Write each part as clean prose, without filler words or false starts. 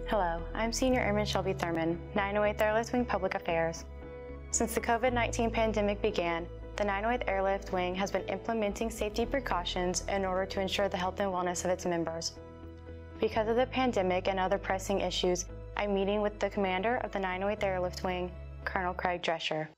Hello, I'm Senior Airman Shelby Thurman, 908th Airlift Wing Public Affairs. Since the COVID-19 pandemic began, the 908th Airlift Wing has been implementing safety precautions in order to ensure the health and wellness of its members. Because of the pandemic and other pressing issues, I'm meeting with the commander of the 908th Airlift Wing, Colonel Craig Drescher.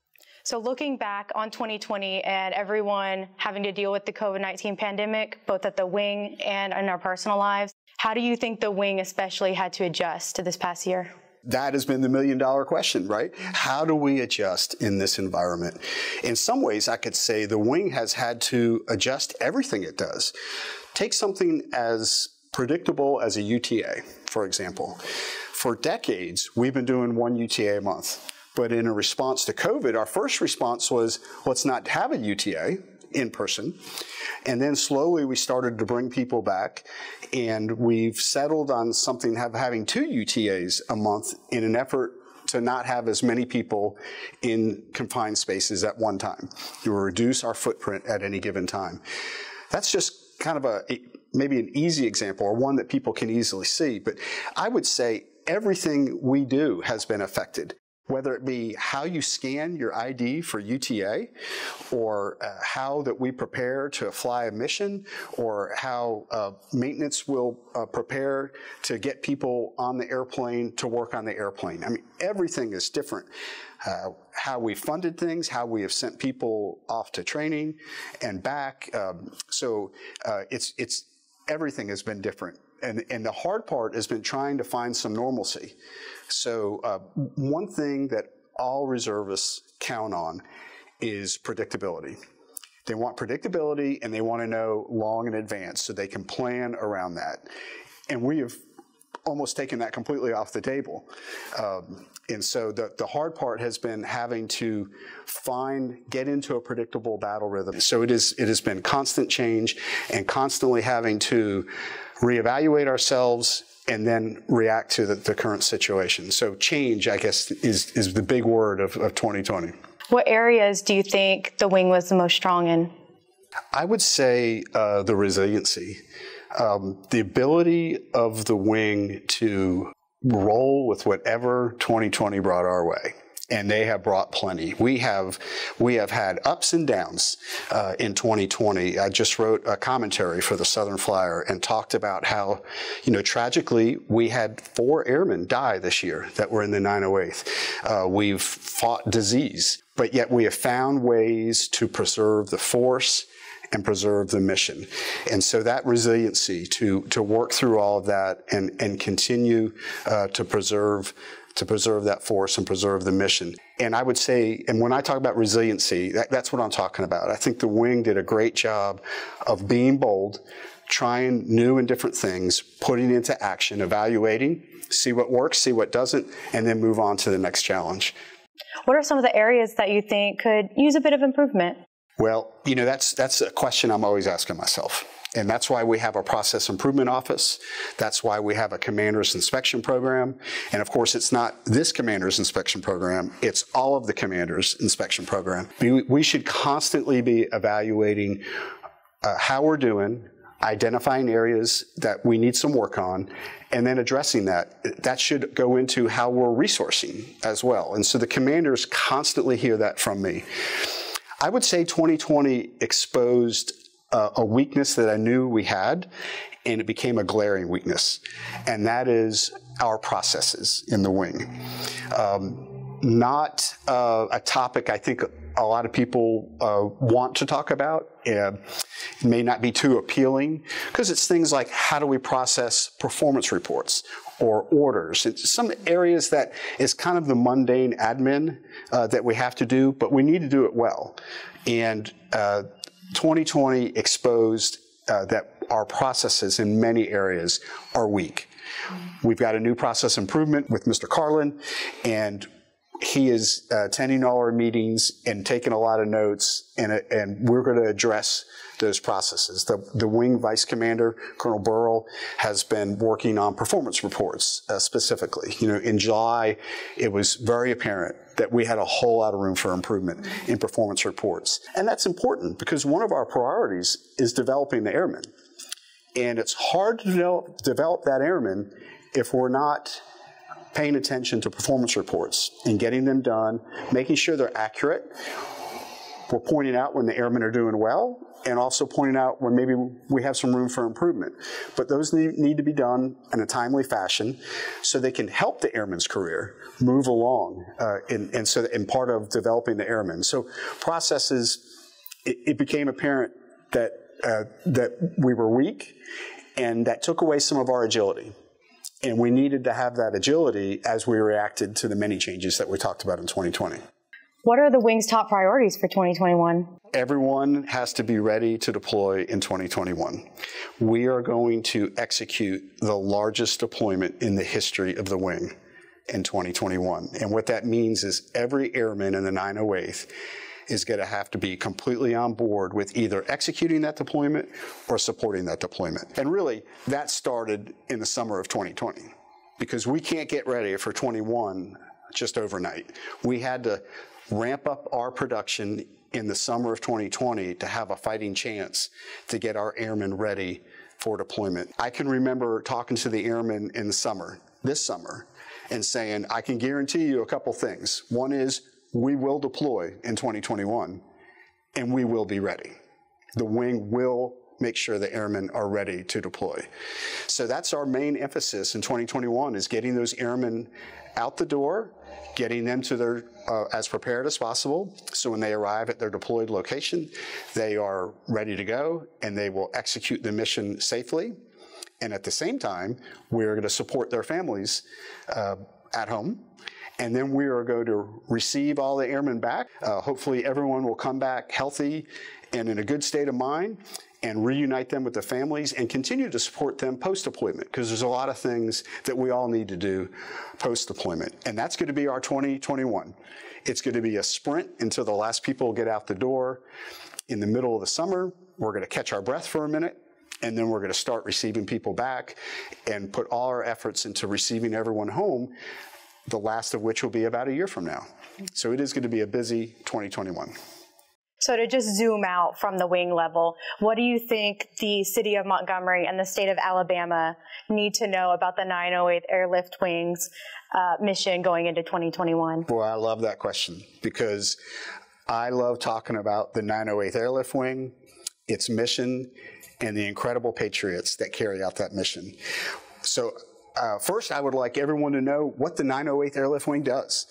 So looking back on 2020 and everyone having to deal with the COVID-19 pandemic, both at the wing and in our personal lives, how do you think the wing especially had to adjust to this past year? That has been the million-dollar question, right? How do we adjust in this environment? In some ways, I could say the wing has had to adjust everything it does. Take something as predictable as a UTA, for example. For decades, we've been doing one UTA a month. But in a response to COVID, our first response was, let's not have a UTA in person. And then slowly we started to bring people back, and we've settled on something having 2 UTAs a month in an effort to not have as many people in confined spaces at one time, to reduce our footprint at any given time. That's just kind of maybe an easy example, or one that people can easily see, but I would say everything we do has been affected. Whether it be how you scan your ID for UTA, or how that we prepare to fly a mission, or how maintenance will prepare to get people on the airplane to work on the airplane. I mean, everything is different. How we funded things, how we have sent people off to training and back. Everything has been different. And the hard part has been trying to find some normalcy. So one thing that all reservists count on is predictability. They want predictability, and they want to know long in advance so they can plan around that. And we have almost taken that completely off the table. And so the hard part has been having to get into a predictable battle rhythm. So it has been constant change and constantly having to reevaluate ourselves and then react to the current situation. So change, I guess, is the big word of 2020. What areas do you think the wing was the most strong in? I would say the resiliency. The ability of the wing to roll with whatever 2020 brought our way. And they have brought plenty. We have had ups and downs in 2020. I just wrote a commentary for the Southern Flyer and talked about how, tragically, we had 4 airmen die this year that were in the 908th. We've fought disease, but yet we have found ways to preserve the force and preserve the mission. And so that resiliency to work through all of that and continue to preserve that force and preserve the mission. And I would say, and when I talk about resiliency, that's what I'm talking about. I think the wing did a great job of being bold, trying new and different things, putting into action, evaluating, see what works, see what doesn't, and then move on to the next challenge. What are some of the areas that you think could use a bit of improvement? Well, that's a question I'm always asking myself. And that's why we have a process improvement office. That's why we have a commander's inspection program. And of course, it's not this commander's inspection program. It's all of the commander's inspection program. We should constantly be evaluating how we're doing, identifying areas that we need some work on, and then addressing that. That should go into how we're resourcing as well. And so the commanders constantly hear that from me. I would say 2020 exposed a weakness that I knew we had, and it became a glaring weakness, and that is our processes in the wing. Not a topic I think a lot of people want to talk about. It may not be too appealing, because it's things like, how do we process performance reports or orders? It's some areas that is kind of the mundane admin that we have to do, but we need to do it well. And 2020 exposed that our processes in many areas are weak. We've got a new process improvement with Mr. Carlin, and he is attending all our meetings and taking a lot of notes, and we're going to address those processes. The wing vice commander, Colonel Burrell, has been working on performance reports specifically. In July, it was very apparent that we had a whole lot of room for improvement in performance reports. And that's important, because one of our priorities is developing the airmen. And it's hard to develop that airman if we're not paying attention to performance reports and getting them done, making sure they're accurate. We're pointing out when the airmen are doing well, and also pointing out when maybe we have some room for improvement. But those need to be done in a timely fashion so they can help the airman's career move along in part of developing the airmen. So processes, it became apparent that we were weak, and that took away some of our agility. And we needed to have that agility as we reacted to the many changes that we talked about in 2020. What are the Wing's top priorities for 2021? Everyone has to be ready to deploy in 2021. We are going to execute the largest deployment in the history of the Wing in 2021. And what that means is every airman in the 908th is going to have to be completely on board with either executing that deployment or supporting that deployment. And really, that started in the summer of 2020, because we can't get ready for 21 just overnight. We had to ramp up our production in the summer of 2020 to have a fighting chance to get our airmen ready for deployment. I can remember talking to the airmen in the summer, this summer, and saying, I can guarantee you a couple things. One is, we will deploy in 2021, and we will be ready. The Wing will make sure the airmen are ready to deploy. So that's our main emphasis in 2021, is getting those airmen out the door, getting them to their as prepared as possible, so when they arrive at their deployed location, they are ready to go and they will execute the mission safely. And at the same time, we're going to support their families at home. And then we are going to receive all the airmen back. Hopefully everyone will come back healthy and in a good state of mind, and reunite them with the families and continue to support them post-deployment, because there's a lot of things that we all need to do post-deployment. And that's going to be our 2021. It's going to be a sprint until the last people get out the door. In the middle of the summer, we're going to catch our breath for a minute, and then we're going to start receiving people back and put all our efforts into receiving everyone home, the last of which will be about a year from now. So it is going to be a busy 2021. So to just zoom out from the Wing level, what do you think the city of Montgomery and the state of Alabama need to know about the 908th Airlift Wing's mission going into 2021? Boy, I love that question, because I love talking about the 908th Airlift Wing, its mission, and the incredible patriots that carry out that mission. So first, I would like everyone to know what the 908th Airlift Wing does.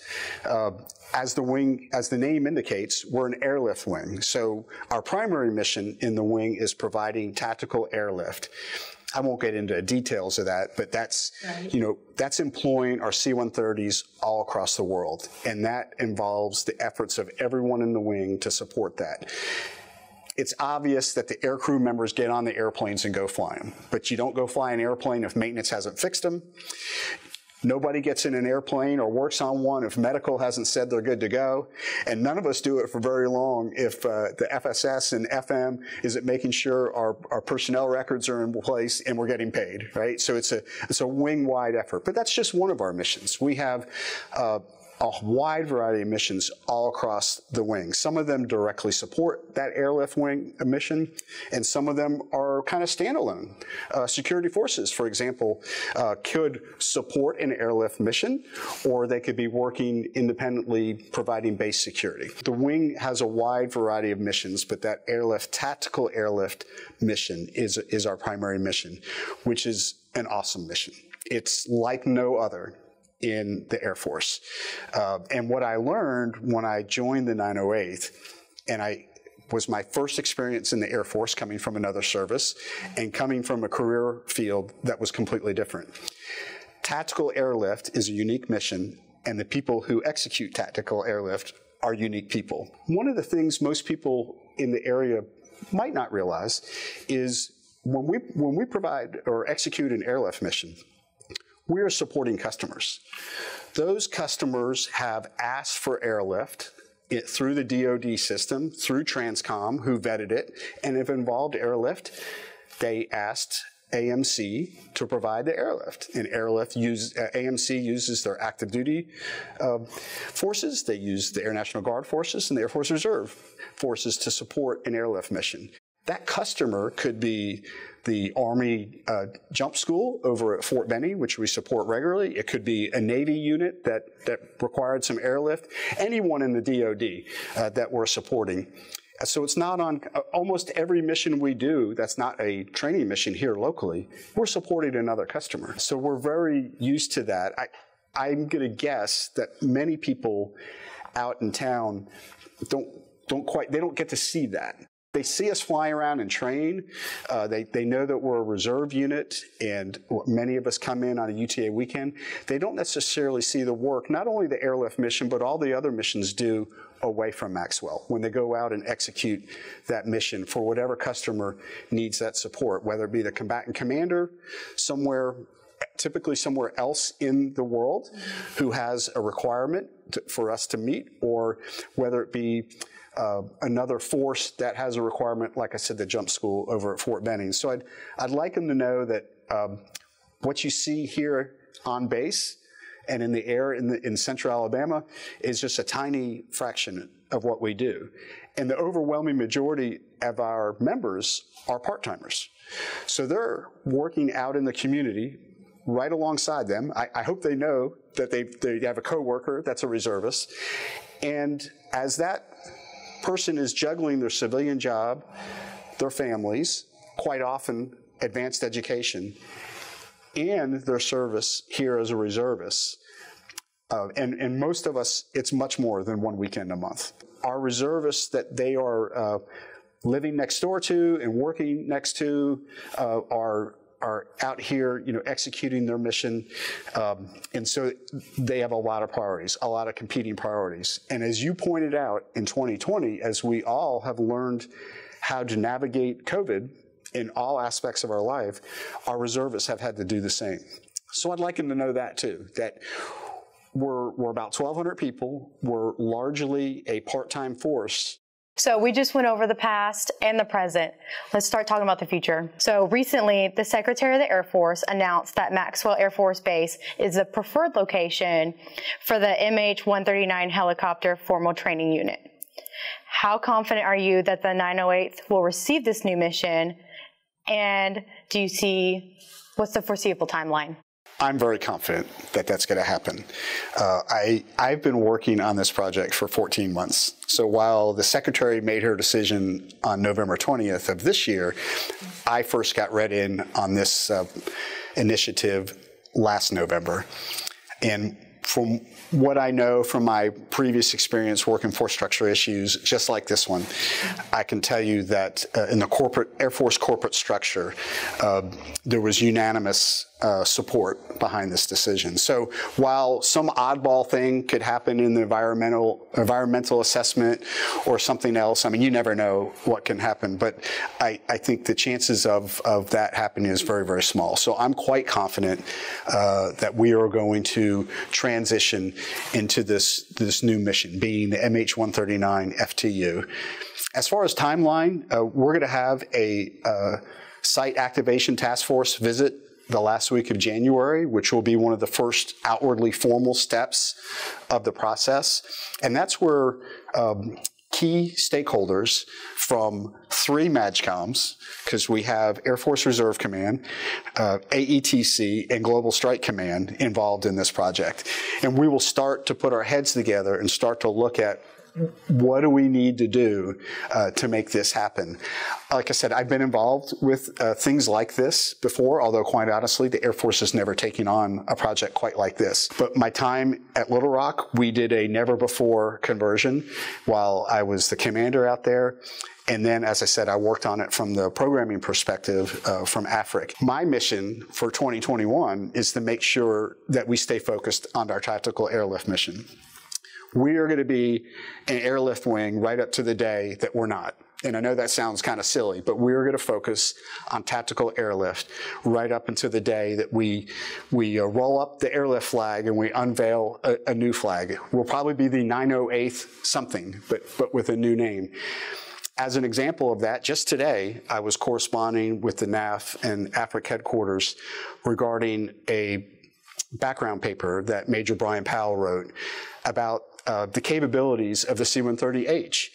As the name indicates, we're an airlift wing. So our primary mission in the wing is providing tactical airlift. I won't get into details of that, but that's, that's employing our C-130s all across the world. And that involves the efforts of everyone in the wing to support that. It's obvious that the aircrew members get on the airplanes and go fly them, but you don't go fly an airplane if maintenance hasn't fixed them. Nobody gets in an airplane or works on one if medical hasn't said they're good to go. And none of us do it for very long if the FSS and FM isn't making sure our personnel records are in place and we're getting paid, right? So it's a wing-wide effort. But that's just one of our missions. We have a wide variety of missions all across the wing. Some of them directly support that airlift wing mission, and some of them are kind of standalone. Security forces, for example, could support an airlift mission, or they could be working independently providing base security. The wing has a wide variety of missions, but that tactical airlift mission is our primary mission, which is an awesome mission. It's like no other in the Air Force. And what I learned when I joined the 908th, and was my first experience in the Air Force, coming from another service and coming from a career field that was completely different. Tactical airlift is a unique mission, and the people who execute tactical airlift are unique people. One of the things most people in the area might not realize is when we provide or execute an airlift mission, we are supporting customers. Those customers have asked for airlift through the DoD system, through Transcom, who vetted it, and if involved airlift, they asked AMC to provide the airlift. And AMC uses their active duty forces. They use the Air National Guard forces and the Air Force Reserve forces to support an airlift mission. That customer could be the Army jump school over at Fort Benning, which we support regularly. It could be a Navy unit that required some airlift. Anyone in the DoD that we're supporting. So it's not on almost every mission we do that's not a training mission here locally, we're supporting another customer. So we're very used to that. I'm going to guess that many people out in town they don't get to see that. They see us fly around and train. They know that we're a reserve unit, and many of us come in on a UTA weekend. They don't necessarily see the work, not only the airlift mission, but all the other missions do away from Maxwell when they go out and execute that mission for whatever customer needs that support, whether it be the combatant commander typically somewhere else in the world who has a requirement for us to meet, or whether it be another force that has a requirement, like I said, the jump school over at Fort Benning. So I'd like them to know that what you see here on base and in the air in central Alabama is just a tiny fraction of what we do. And the overwhelming majority of our members are part-timers. So they're working out in the community right alongside them. I hope they know that they have a coworker that's a reservist. And as that person is juggling their civilian job, their families, quite often advanced education, and their service here as a reservist. And most of us, it's much more than one weekend a month. Our reservists that they are living next door to and working next to are out here, executing their mission. And so they have a lot of priorities, a lot of competing priorities. And as you pointed out in 2020, as we all have learned how to navigate COVID in all aspects of our life, our reservists have had to do the same. So I'd like them to know that too, that we're about 1,200 people. We're largely a part-time force. So we just went over the past and the present. Let's start talking about the future. So recently, the Secretary of the Air Force announced that Maxwell Air Force Base is the preferred location for the MH-139 helicopter formal training unit. How confident are you that the 908th will receive this new mission? And what's the foreseeable timeline? I'm very confident that that's going to happen. I've been working on this project for 14 months. So while the Secretary made her decision on November 20th of this year, I first got read in on this initiative last November. And from what I know from my previous experience working force structure issues, just like this one, I can tell you that in the Air Force corporate structure, there was unanimous support behind this decision. So while some oddball thing could happen in the environmental assessment or something else, I mean, you never know what can happen, but I think the chances of that happening is very, very small. So I'm quite confident that we are going to transition into this new mission, being the MH-139 FTU. As far as timeline, we're going to have a site activation task force visit the last week of January, which will be one of the first outwardly formal steps of the process. And that's where key stakeholders from 3 MAGCOMs, because we have Air Force Reserve Command, AETC, and Global Strike Command involved in this project. And we will start to put our heads together and start to look at what do we need to do to make this happen? Like I said, I've been involved with things like this before, although quite honestly, the Air Force has never taken on a project quite like this. But my time at Little Rock, we did a never-before conversion while I was the commander out there. And then, as I said, I worked on it from the programming perspective from AFRIC. My mission for 2021 is to make sure that we stay focused on our tactical airlift mission. We are going to be an airlift wing right up to the day that we're not. And I know that sounds kind of silly, but we're going to focus on tactical airlift right up until the day that we roll up the airlift flag and we unveil a new flag. We'll probably be the 908th something, but with a new name. As an example of that, just today, I was corresponding with the NAF and AFRIC headquarters regarding a background paper that Major Brian Powell wrote about the capabilities of the C-130H.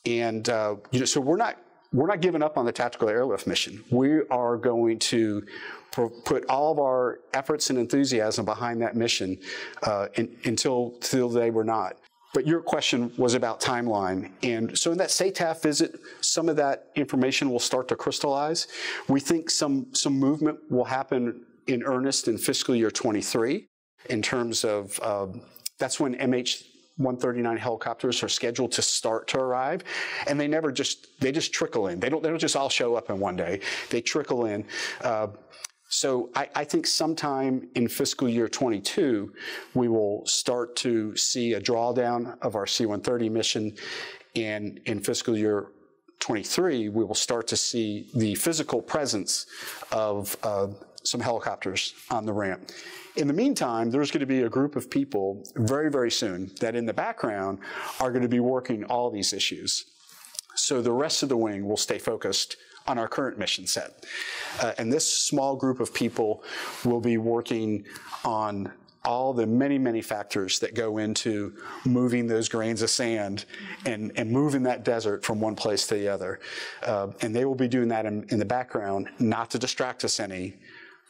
And so we're not we're not giving up on the tactical airlift mission. We are going to put all of our efforts and enthusiasm behind that mission until the day we're not. But your question was about timeline. And so in that SATAF visit, some of that information will start to crystallize. We think some movement will happen in earnest in fiscal year 23 in terms of, that's when MH-139 helicopters are scheduled to start to arrive. And they just trickle in. They don't just all show up in one day. They trickle in. So I think sometime in fiscal year 22, we will start to see a drawdown of our C-130 mission. And in fiscal year 23, we will start to see the physical presence of some helicopters on the ramp. In the meantime, there's going to be a group of people very, very soon that in the background are going to be working all these issues. So the rest of the wing will stay focused on our current mission set. And this small group of people will be working on all the many, many factors that go into moving those grains of sand and moving that desert from one place to the other. And they will be doing that in the background, not to distract us any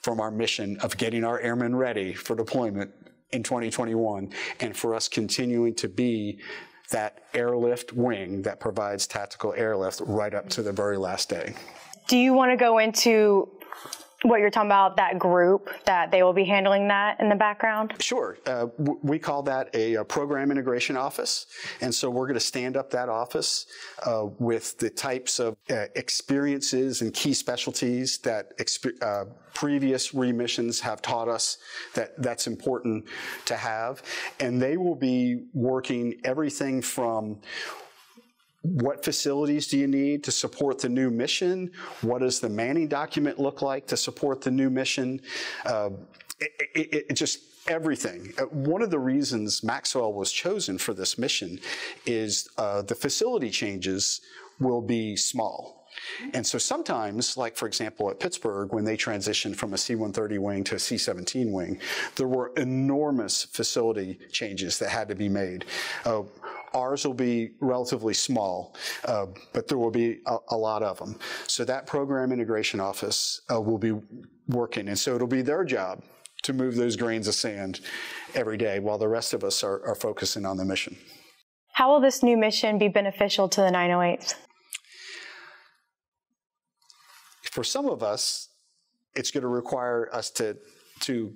from our mission of getting our airmen ready for deployment in 2021, and for us continuing to be that airlift wing that provides tactical airlift right up to the very last day. Do you want to go into what you're talking about, that group, that they will be handling that in the background? Sure. We call that a program integration office. And so we're going to stand up that office with the types of experiences and key specialties that previous remissions have taught us that's important to have. And they will be working everything from what facilities do you need to support the new mission? What does the manning document look like to support the new mission? It just everything. One of the reasons Maxwell was chosen for this mission is the facility changes will be small. And so sometimes, like for example at Pittsburgh, when they transitioned from a C-130 wing to a C-17 wing, there were enormous facility changes that had to be made. Ours will be relatively small, but there will be a lot of them. So that program integration office will be working, and so it'll be their job to move those grains of sand every day while the rest of us are focusing on the mission. How will this new mission be beneficial to the 908th? For some of us, it's going to require us to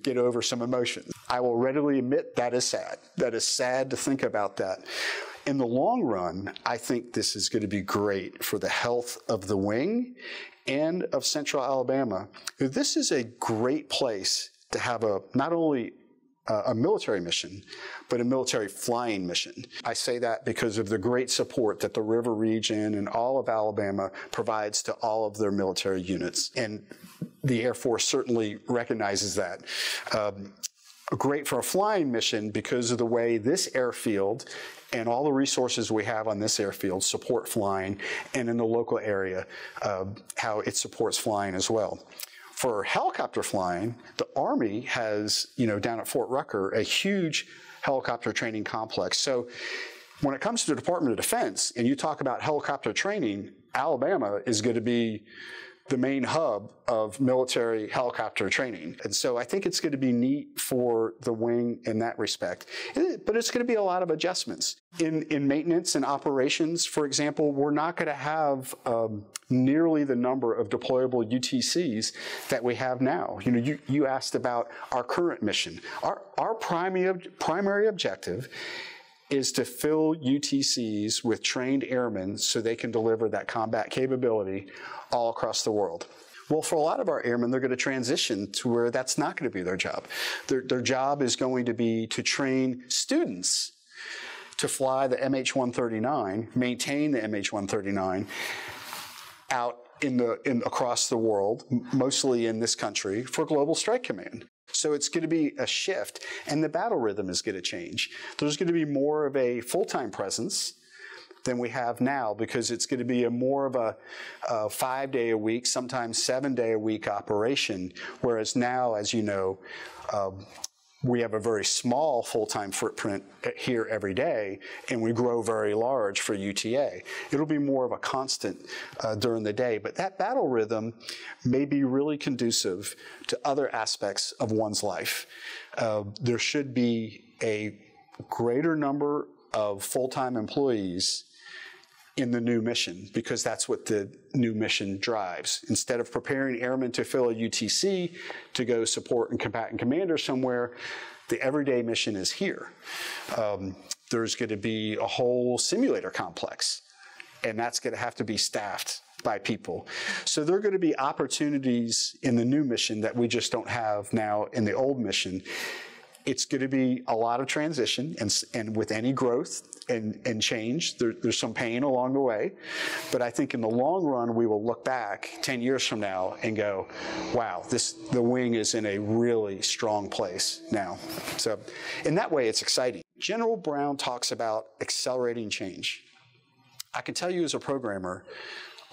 get over some emotions. I will readily admit that is sad. That is sad to think about that. In the long run, I think this is going to be great for the health of the wing and of Central Alabama. This is a great place to have not only a military mission, but a military flying mission. I say that because of the great support that the river region and all of Alabama provides to all of their military units. And the Air Force certainly recognizes that. Great for a flying mission because of the way this airfield and all the resources we have on this airfield support flying, and in the local area, how it supports flying as well. For helicopter flying, the Army has, down at Fort Rucker, a huge helicopter training complex. So when it comes to the Department of Defense, and you talk about helicopter training, Alabama is going to be the main hub of military helicopter training. And so I think it's going to be neat for the wing in that respect. But it's going to be a lot of adjustments. In maintenance and operations, for example, we're not going to have nearly the number of deployable UTCs that we have now. You asked about our current mission. Our primary objective is to fill UTCs with trained airmen so they can deliver that combat capability all across the world. Well, for a lot of our airmen, they're going to transition to where that's not going to be their job. Their job is going to be to train students to fly the MH-139, maintain the MH-139 out across the world, mostly in this country, for Global Strike Command. So it's going to be a shift, and the battle rhythm is going to change. There's going to be more of a full-time presence than we have now, because it's going to be more of a 5-day-a-week, sometimes 7-day-a-week operation, whereas now, as you know, we have a very small full-time footprint here every day, and we grow very large for UTA. It'll be more of a constant during the day, but that battle rhythm may be really conducive to other aspects of one's life. There should be a greater number of full-time employees in the new mission, because that's what the new mission drives. Instead of preparing airmen to fill a UTC to go support and combatant commander somewhere, the everyday mission is here. There's going to be a whole simulator complex, and that's going to have to be staffed by people. So there are going to be opportunities in the new mission that we just don't have now in the old mission. It's going to be a lot of transition, and with any growth and change, there's some pain along the way. But I think in the long run, we will look back 10 years from now and go, wow, the wing is in a really strong place now. So in that way, it's exciting. General Brown talks about accelerating change. I can tell you as a programmer,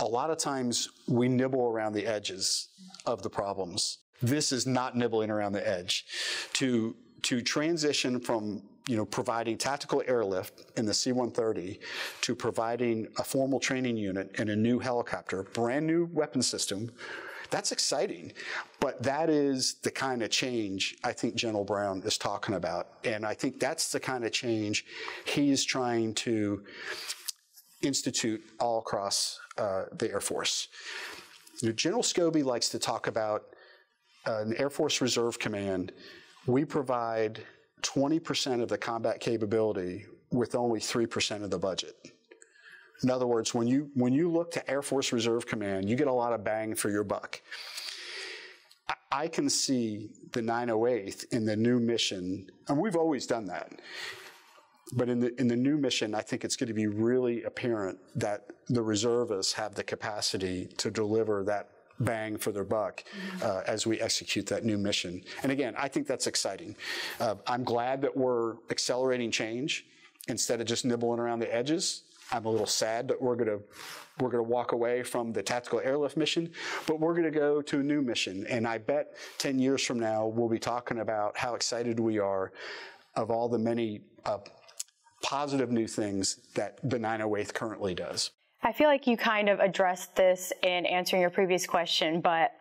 a lot of times we nibble around the edges of the problems. This is not nibbling around the edge. To transition from providing tactical airlift in the C-130 to providing a formal training unit and a new helicopter, brand new weapon system, that's exciting. But that is the kind of change I think General Brown is talking about. And I think that's the kind of change he's trying to institute all across the Air Force. General Shelby likes to talk about an Air Force Reserve Command. We provide 20% of the combat capability with only 3% of the budget. In other words, when you look to Air Force Reserve Command, you get a lot of bang for your buck. I can see the 908th in the new mission, and we've always done that. But in the new mission, I think it's going to be really apparent that the reservists have the capacity to deliver that bang for their buck as we execute that new mission. And again, I think that's exciting. I'm glad that we're accelerating change instead of just nibbling around the edges. I'm a little sad that we're going to walk away from the tactical airlift mission, but we're going to go to a new mission. And I bet 10 years from now, we'll be talking about how excited we are of all the many positive new things that the 908th currently does. I feel like you kind of addressed this in answering your previous question, but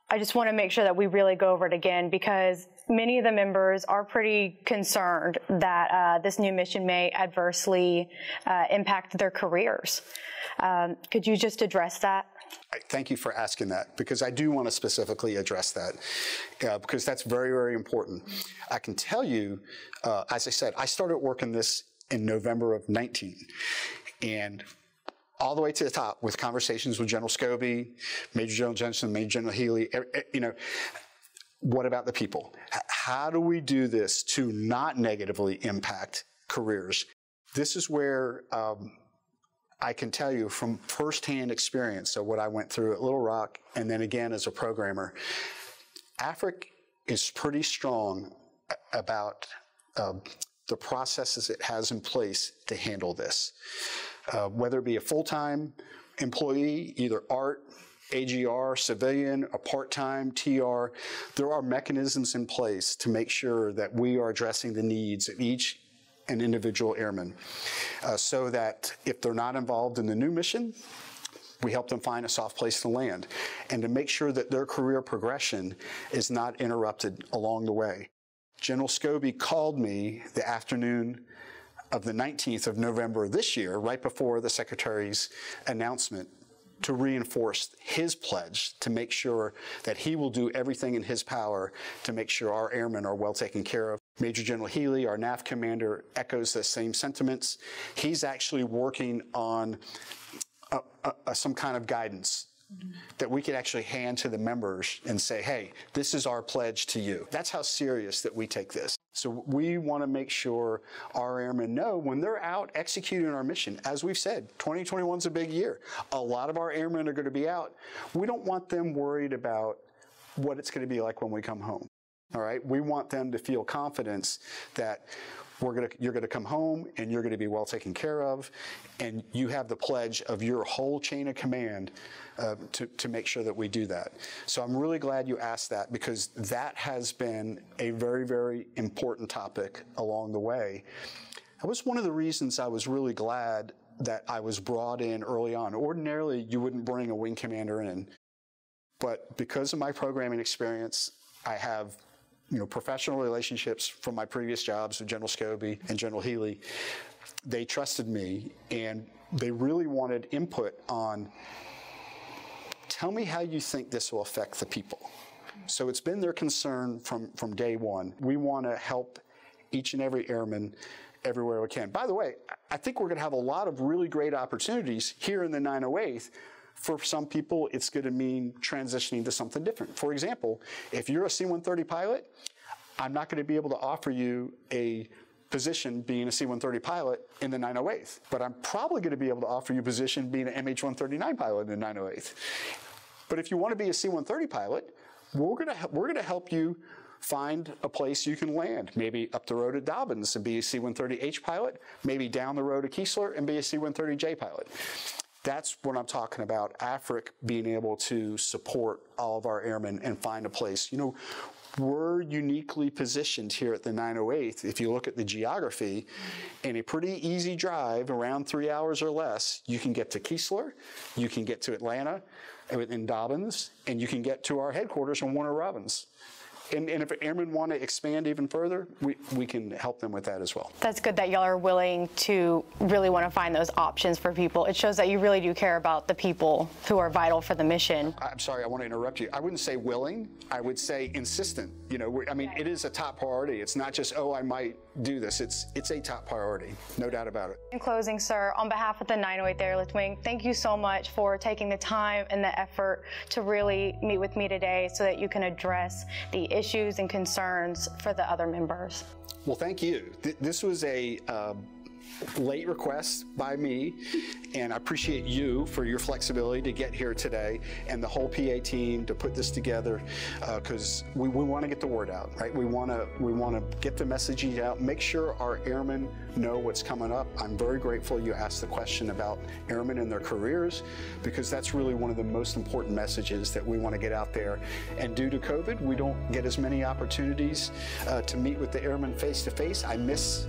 I just want to make sure that we really go over it again, because many of the members are pretty concerned that this new mission may adversely impact their careers. Could you just address that? Thank you for asking that, because I do want to specifically address that, because that's very, very important. I can tell you, as I said, I started working this in November of 19, and all the way to the top with conversations with General Shelby, Major General Jensen, Major General Healy, what about the people? How do we do this to not negatively impact careers? This is where I can tell you from firsthand experience, so what I went through at Little Rock and then again as a programmer, AFRIC is pretty strong about the processes it has in place to handle this. Whether it be a full-time employee, either ART, AGR, civilian, a part-time, TR, there are mechanisms in place to make sure that we are addressing the needs of each and individual airman, so that if they're not involved in the new mission, we help them find a soft place to land, and to make sure that their career progression is not interrupted along the way. General Shelby called me the afternoon of the 19th of November this year, right before the Secretary's announcement, to reinforce his pledge to make sure that he will do everything in his power to make sure our airmen are well taken care of. Major General Healy, our NAV commander, echoes the same sentiments. He's actually working on some kind of guidance that we could actually hand to the members and say, hey, this is our pledge to you. That's how serious that we take this. So we want to make sure our airmen know when they're out executing our mission, as we've said, 2021 is a big year. A lot of our airmen are going to be out. We don't want them worried about what it's going to be like when we come home. All right? We want them to feel confidence that you're gonna come home and you're gonna be well taken care of, and you have the pledge of your whole chain of command to make sure that we do that. So I'm really glad you asked that, because that has been a very, very important topic along the way. That was one of the reasons I was really glad that I was brought in early on. Ordinarily, you wouldn't bring a wing commander in, but because of my programming experience, I have professional relationships from my previous jobs with General Scobie and General Healy. They trusted me, and they really wanted input on, tell me how you think this will affect the people. So it's been their concern from day one. We want to help each and every airman everywhere we can. By the way, I think we're going to have a lot of really great opportunities here in the 908th. For some people, it's going to mean transitioning to something different. For example, if you're a C-130 pilot, I'm not going to be able to offer you a position being a C-130 pilot in the 908th, but I'm probably going to be able to offer you a position being an MH-139 pilot in the 908th. But if you want to be a C-130 pilot, we're going to help you find a place you can land, maybe up the road at Dobbins and be a C-130H pilot, maybe down the road at Keesler and be a C-130J pilot. That's what I'm talking about, AFRIC being able to support all of our airmen and find a place. We're uniquely positioned here at the 908th. If you look at the geography, in a pretty easy drive, around 3 hours or less, you can get to Keesler, you can get to Atlanta in Dobbins, and you can get to our headquarters in Warner Robins. And if airmen want to expand even further, we can help them with that as well. That's good that y'all are willing to really want to find those options for people. It shows that you really do care about the people who are vital for the mission. I'm sorry, I want to interrupt you. I wouldn't say willing, I would say insistent. It is a top priority. It's not just, oh, I might do this. It's a top priority, no doubt about it. In closing, sir, on behalf of the 908th Airlift Wing, thank you so much for taking the time and the effort to really meet with me today so that you can address the issues and concerns for the other members. Well, thank you. This was a late request by me, and I appreciate you for your flexibility to get here today and the whole PA team to put this together, because we want to get the word out, right? We want to get the messaging out, make sure our airmen know what's coming up. I'm very grateful you asked the question about airmen and their careers, because that's really one of the most important messages that we want to get out there. And due to COVID, we don't get as many opportunities to meet with the airmen face to face. I miss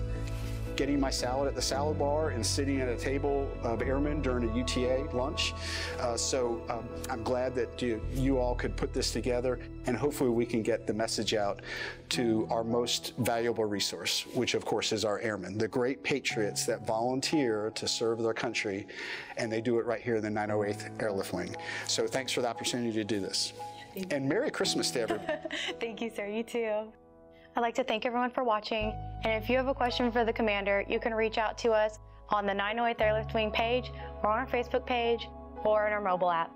getting my salad at the salad bar and sitting at a table of airmen during a UTA lunch. I'm glad that you all could put this together, and hopefully we can get the message out to our most valuable resource, which of course is our airmen, the great patriots that volunteer to serve their country, and they do it right here in the 908th Airlift Wing. So thanks for the opportunity to do this. And Merry Christmas to everyone. Thank you, sir. You too. I'd like to thank everyone for watching, and if you have a question for the commander, you can reach out to us on the 908th Airlift Wing page, or on our Facebook page, or in our mobile app.